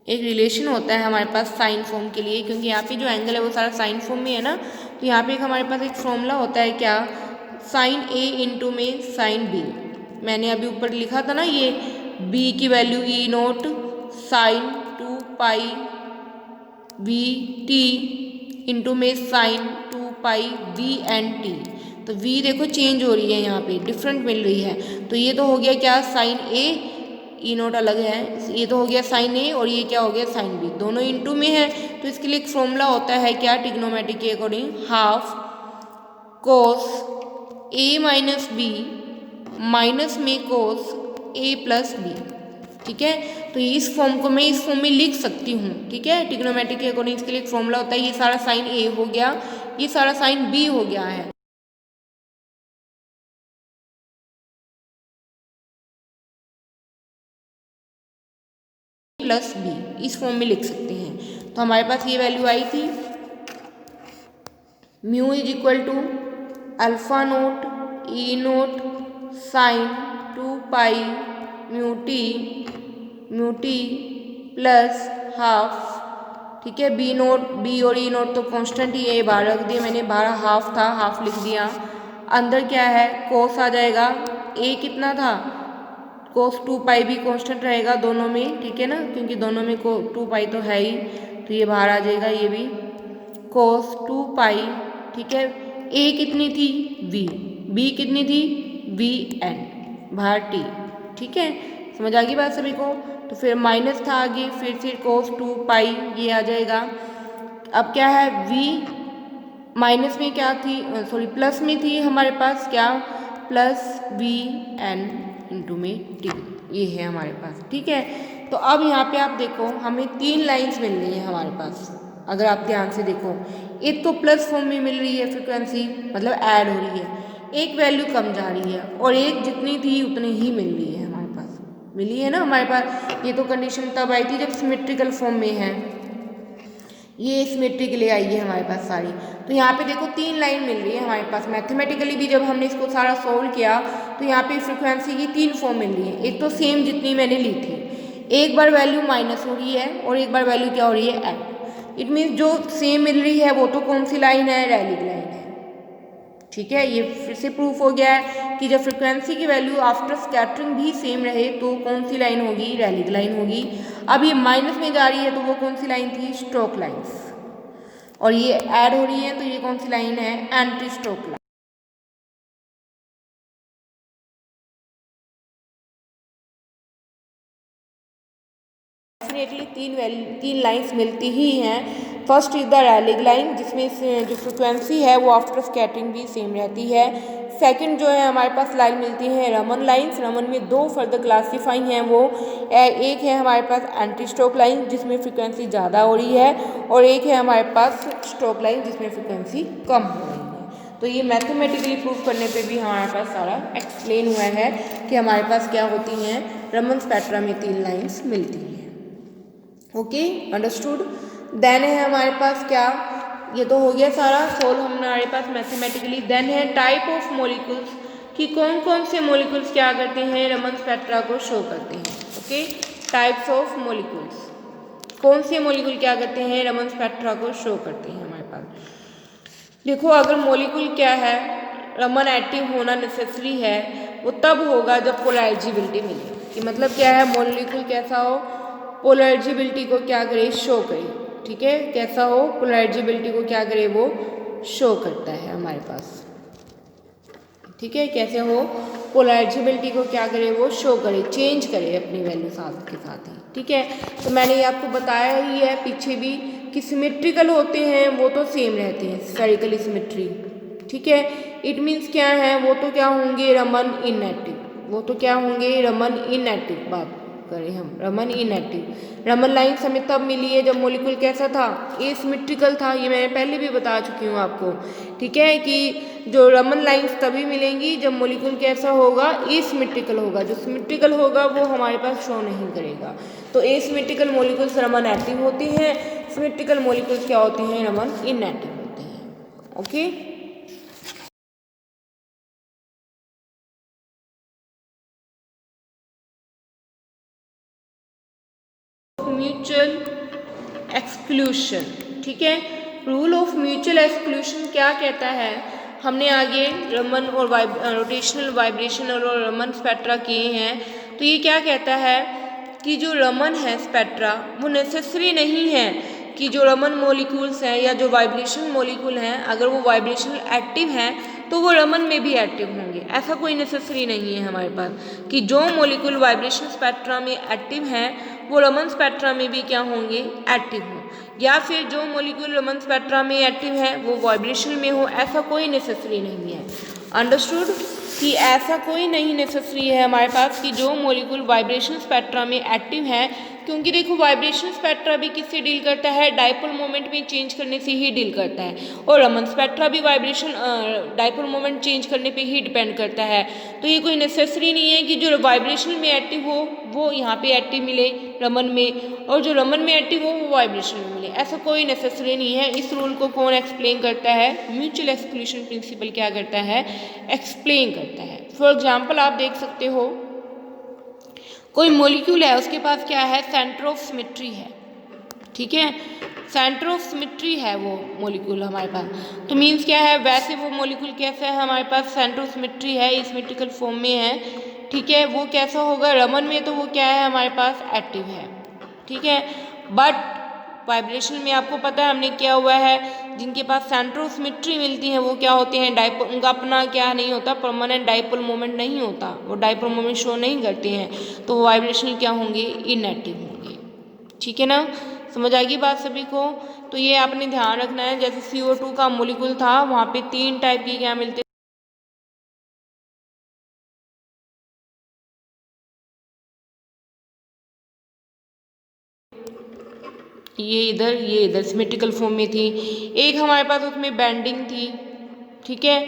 एक रिलेशन होता है हमारे पास साइन फॉर्म के लिए, क्योंकि यहाँ पे जो एंगल है वो सारा साइन फॉर्म में है ना, तो यहाँ पे एक हमारे पास एक फॉर्मूला होता है, क्या, साइन ए इंटू में साइन बी, मैंने अभी ऊपर लिखा था ना, ये बी की value E note sine 2 pi we T into में साइन 2 पाई वी एन टी। तो v देखो चेंज हो रही है, यहाँ पे डिफरेंट मिल रही है, तो ये तो हो गया क्या, साइन ए, ई नोट अलग है, ये तो हो गया साइन ए और ये क्या हो गया साइन बी, दोनों इंटू में है। तो इसके लिए एक फॉर्मूला होता है क्या, ट्रिग्नोमेट्री के अकॉर्डिंग, हाफ कोस ए माइनस बी माइनस में कोस ए प्लस बी, ठीक है। तो इस फॉर्म को मैं इस फॉर्म में लिख सकती हूँ, ठीक है, ट्रिग्नोमेट्री के अकॉर्डिंग इसके लिए एक फॉर्मूला होता है, ये सारा साइन ए हो गया, ये सारा साइन बी हो गया है, प्लस बी, इस फॉर्म में लिख सकते हैं। तो हमारे पास ये वैल्यू आई थी, mu is equal to alpha naught E note sine 2 pi mu t plus half, ठीक है। बी और ई नोट तो कांस्टेंट ही है, ये बाहर रख दिया मैंने, बाहर हाफ था, हाफ लिख दिया। अंदर क्या है, कोस आ जाएगा, ए कितना था, कोस 2 पाई भी कांस्टेंट रहेगा दोनों में, ठीक है ना, क्योंकि दोनों में को 2 पाई तो है ही, तो ये बाहर आ जाएगा, ये भी कोस 2 पाई, ठीक है। ए कितनी थी, बी कितनी थी, एन, बाहर टी, ठीक है। समझ आ गई बात सभी को। तो फिर माइनस था आगे, फिर कोस 2 पाई ये आ जाएगा। अब क्या है, v माइनस में क्या थी, सॉरी प्लस में थी हमारे पास क्या, प्लस वी एन इंटू में टी, ये है हमारे पास, ठीक है। तो अब यहाँ पे आप देखो हमें 3 लाइंस मिल रही है हमारे पास, अगर आप ध्यान से देखो, एक तो प्लस फॉर्म में मिल रही है फ्रिक्वेंसी, मतलब ऐड हो रही है, एक वैल्यू कम जा रही है, और एक जितनी थी उतनी ही मिल रही है हमारे पास, मिली है ना हमारे पास। ये तो कंडीशन तब आई थी जब सिमेट्रिकल फॉर्म में है, ये सिमेट्रिकली आई है हमारे पास सारी। तो यहाँ पे देखो 3 लाइन मिल रही है हमारे पास, मैथमेटिकली भी जब हमने इसको सारा सोल्व किया तो यहाँ पे फ्रिक्वेंसी की 3 फॉर्म मिल रही है। एक तो सेम जितनी मैंने ली थी, एक बार वैल्यू माइनस हो रही है और एक बार वैल्यू क्या हो रही है, ऐड। इट मीन्स जो सेम मिल रही है वो तो कौन सी लाइन है, रैलिक लाइन है, ठीक है। ये फिर से प्रूफ हो गया है कि जब फ्रिक्वेंसी की वैल्यू आफ्टर स्कैटरिंग भी सेम रहे तो कौन सी लाइन होगी, रैलिक लाइन होगी। अब ये माइनस में जा रही है तो वो कौन सी लाइन थी, स्ट्रोक लाइन्स, और ये ऐड हो रही है तो ये कौन सी लाइन है, anti stroke line. Definitely 3 lines मिलती ही हैं। First is the relic line, जिसमें जो फ्रिक्वेंसी है वो आफ्टर स्कैटरिंग भी सेम रहती है। सेकंड जो है हमारे पास लाइन मिलती है रमन लाइन्स, रमन में 2 फर्दर क्लासीफाई हैं वो, एक है हमारे पास एंटी स्ट्रोक लाइन जिसमें फ्रिक्वेंसी ज़्यादा हो रही है, और एक है हमारे पास स्ट्रोक लाइन जिसमें फ्रिक्वेंसी कम हो रही है। तो ये मैथमेटिकली प्रूफ करने पे भी हमारे पास सारा एक्सप्लेन हुआ है कि हमारे पास क्या होती हैं, रमन स्पेक्ट्रा में 3 लाइन्स मिलती हैं। Okay, understood. देन है हमारे पास क्या, ये तो हो गया सारा सोल्व हमारे पास मैथमेटिकली। देन है टाइप ऑफ मॉलिक्यूल्स, कि कौन कौन से मॉलिक्यूल्स क्या करते हैं, रमन स्पेक्ट्रा को शो करते हैं। ओके, टाइप्स ऑफ मॉलिक्यूल्स, कौन से मॉलिक्यूल क्या करते हैं, रमन स्पेक्ट्रा को शो करते हैं हमारे पास। देखो अगर मॉलिक्यूल क्या है, रमन एक्टिव होना नेसेसरी है, वो तब होगा जब पोलराइजेबिलिटी मिले, कि मतलब क्या है, मॉलिक्यूल कैसा हो, पोलराइजेबिलिटी को क्या करे, शो करे, ठीक है। कैसा हो, पोलराइजेबिलिटी को क्या करे, वो शो करता है हमारे पास, ठीक है। कैसे हो, पोलराइजेबिलिटी को क्या करे, वो शो करे, चेंज करे अपनी वैल्यू साथ के साथ ही, ठीक है। तो मैंने ये आपको बताया ही है पीछे भी कि सिमेट्रिकल होते हैं वो तो सेम रहते हैं, स्फेरिकल सिमेट्री, ठीक है। इट मीन्स क्या है, वो तो क्या होंगे, रमन इनएक्टिव, वो तो क्या होंगे, रमन इनएक्टिव। बात करें हम रमन इनएक्टिव, रमन लाइन हमें तब मिली है जब मॉलिक्यूल कैसा था, एसिमेट्रिकल था, ये मैंने पहले भी बता चुकी हूँ आपको, ठीक है, कि जो रमन लाइन्स तभी मिलेंगी जब मॉलिक्यूल कैसा होगा, एसिमेट्रिकल होगा। जो सिमेट्रिकल होगा वो हमारे पास शो नहीं करेगा। तो एसिमेट्रिकल मॉलिक्यूल्स रमन एक्टिव होती हैं, सिमेट्रिकल मॉलिक्यूल्स क्या होते हैं, रमन इनएक्टिव होते हैं। ओके, म्यूचुअल एक्सक्लूशन, ठीक है। रूल ऑफ म्यूचुअल एक्सक्लूशन क्या कहता है, हमने आगे रमन और रोटेशनल वाइब्रेशन और रमन स्पेक्ट्रा किए हैं। तो ये क्या कहता है कि जो रमन है स्पेक्ट्रा, वो नेसेसरी नहीं है कि जो रमन मॉलिक्यूल्स हैं या जो वाइब्रेशन मॉलिक्यूल हैं, अगर वो वाइब्रेशनल एक्टिव हैं तो वो रमन में भी एक्टिव होंगे। ऐसा कोई नेसेसरी नहीं है हमारे पास कि जो मॉलिक्यूल वाइब्रेशन स्पेक्ट्रा में एक्टिव हैं वो रमन स्पेक्ट्रा में भी क्या होंगे, एक्टिव हों, या फिर जो मॉलिक्यूल रमन स्पेक्ट्रा में एक्टिव है वो वाइब्रेशन में हो, ऐसा कोई नेसेसरी नहीं है। अंडरस्टूड, कि ऐसा कोई नहीं नेसेसरी है हमारे पास कि जो मॉलिक्यूल वाइब्रेशन स्पेक्ट्रा में एक्टिव है, क्योंकि देखो वाइब्रेशन स्पेक्ट्रा भी किससे डील करता है, डाइपोल मोमेंट में चेंज करने से ही डील करता है, और रमन स्पेक्ट्रा भी वाइब्रेशन डाइपोल मोमेंट चेंज करने पे ही डिपेंड करता है। तो ये कोई नेसेसरी नहीं है कि जो वाइब्रेशन में एक्टिव हो वो यहाँ पे एक्टिव मिले, रमन में, और जो रमन में एक्टिव हो वो वाइब्रेशन में मिले। ऐसा कोई नेसेसरी नहीं है। इस रूल को कौन एक्सप्लेन करता है? म्यूचुअल एक्सक्लूशन प्रिंसिपल क्या करता है? एक्सप्लेन करता है। फॉर एग्जाम्पल आप देख सकते हो, कोई मॉलिक्यूल है, उसके पास क्या है? सेंटर ऑफ सिमेट्री है, ठीक है, सेंटर ऑफ सिमेट्री है वो मॉलिक्यूल हमारे पास। तो मीन्स क्या है? वैसे वो मॉलिक्यूल कैसा है? हमारे पास सेंटर ऑफ सिमेट्री है, सिमेट्रिकल फॉर्म में है, ठीक है। वो कैसा होगा? रमन में तो वो क्या है? हमारे पास एक्टिव है, ठीक है। बट वाइब्रेशन में आपको पता है हमने क्या हुआ है, जिनके पास सेंटर ऑफ सिमेट्री मिलती है वो क्या होते हैं? डाइपोल। उनका अपना क्या नहीं होता? परमानेंट डाइपोल मोमेंट नहीं होता, वो डाइपोल मोमेंट शो नहीं करते हैं, तो वो वाइब्रेशन क्या होंगे? इनएक्टिव होंगे, ठीक है ना। समझ आ गई बात सभी को? तो ये आपने ध्यान रखना है। जैसे CO2 का मॉलिक्यूल था, वहाँ पे 3 टाइप के क्या मिलते, ये इधर सिमेट्रिकल फॉर्म में थी। एक हमारे पास उसमें बेंडिंग थी, ठीक है,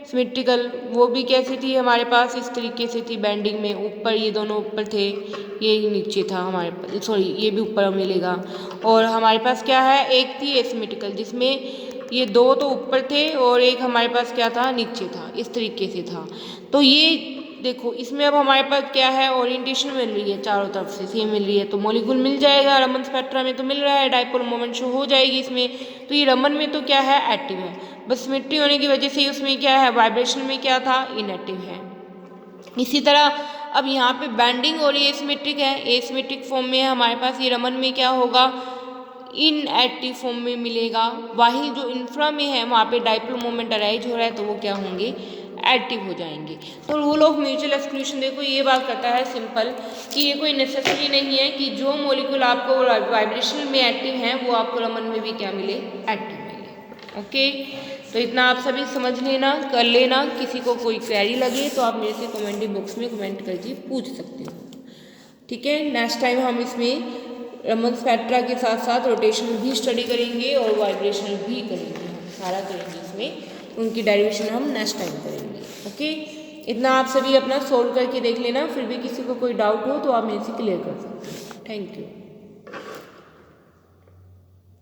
सिमेट्रिकल, वो भी कैसे थी? हमारे पास इस तरीके से थी बेंडिंग में, ऊपर ये दोनों ऊपर थे, ये नीचे था हमारे पास, सॉरी ये भी ऊपर मिलेगा। और हमारे पास क्या है? एक थी एसिमेट्रिकल, जिसमें ये 2 तो ऊपर थे और एक हमारे पास क्या था? नीचे था, इस तरीके से था। तो ये देखो, इसमें अब हमारे पास क्या है? ओरिएंटेशन मिल रही है, चारों तरफ से सेम मिल रही है, तो मॉलिक्यूल मिल जाएगा। रमन स्पेक्ट्रा में तो मिल रहा है, डाइपोल मोमेंट शो हो जाएगी इसमें। तो ये रमन में तो क्या है? एक्टिव है, बस सिमेट्री होने की वजह से उसमें क्या है? वाइब्रेशन में क्या था? इनएक्टिव है। इसी तरह अब यहाँ पे बैंडिंग और ये एसिमेट्रिक है, एसिमेट्रिक फॉर्म में है हमारे पास, ये रमन में क्या होगा? इनएक्टिव फॉर्म में मिलेगा। वही जो इंफ्रा में है वहाँ पे डाइपोल मोमेंट अराइज हो रहा है, तो वो क्या होंगे? एक्टिव हो जाएंगे। तो रूल ऑफ म्यूचुअल एक्सक्लूशन देखो ये बात करता है सिंपल, कि ये कोई नेसेसरी नहीं है कि जो मॉलिक्यूल आपको वाइब्रेशन में एक्टिव है वो आपको रमन में भी क्या मिले? एक्टिव मिले। ओके, तो इतना आप सभी समझ लेना, कर लेना। किसी को कोई क्वेरी लगे तो आप मेरे से कमेंट बॉक्स में कमेंट करके पूछ सकते हो, ठीक है। नेक्स्ट टाइम हम इसमें रमन स्पेक्ट्रा के साथ साथ रोटेशन भी स्टडी करेंगे और वाइब्रेशन भी करेंगे, हम सारा करेंगे इसमें, उनकी डेरिवेशन हम नेक्स्ट टाइम करेंगे। ओके, इतना आप सभी अपना सोल्व करके देख लेना। फिर भी किसी को कोई डाउट हो तो आप मेरे से क्लियर कर सकते हो। Thank you.